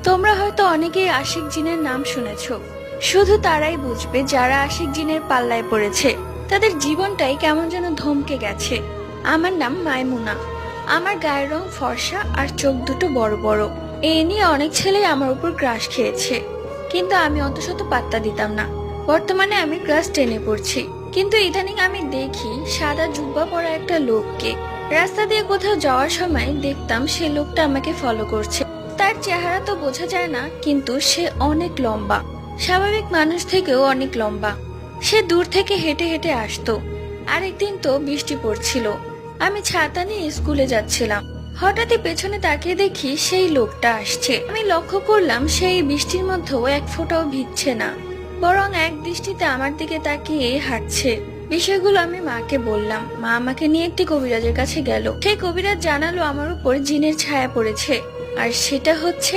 তোমরা হয়তো অনেকেই আশিক জিনের নাম শুনেছো। শুধু তারাই বুঝবে যারা আশিক জিনের পাল্লায় পড়েছে। তাদের জীবনটাই কেমন যেন ধমকে গেছে। আমার নাম মাইমুনা। আমার গায়ের রং ফর্সা আর চোখ দুটো বড় বড়। এই নিয়ে অনেক ছেলেই আমার উপর ক্রাশ খেয়েছে, কিন্তু আমি অত শত পাত্তা দিতাম না। বর্তমানে আমি ক্লাস 10-এ পড়ছি, কিন্তু ইদানিং আমি দেখি সাদা জুব্বা পরা একটা লোককে রাস্তা দিয়ে কোথাও যাওয়ার সময় দেখতাম সে লোকটা আমাকে ফলো করছে। তার চেহারা তো বোঝা যায় না, কিন্তু সে অনেক লম্বা, স্বাভাবিক মানুষ থেকেও অনেক লম্বা। সে দূর থেকে হেঁটে হেঁটে আসতো। আরেকদিন তো বৃষ্টি পড়ছিল, আমি ছাতা নিয়ে স্কুলে যাচ্ছিলাম। হঠাৎই পেছনে তাকিয়ে দেখি সেই লোকটা আসছে। আমি লক্ষ্য করলাম সেই বৃষ্টির মধ্যেও এক ফোঁটাও ভিজছে না, বরং এক দৃষ্টিতে আমার দিকে তাকিয়ে হাঁটছে। বিষয়গুলো আমি মাকে বললাম। মা আমাকে নিয়ে একটি কবিরাজের কাছে গেল। সেই কবিরাজ জানালো আমার উপর জিনের ছায়া পড়েছে, আর সেটা হচ্ছে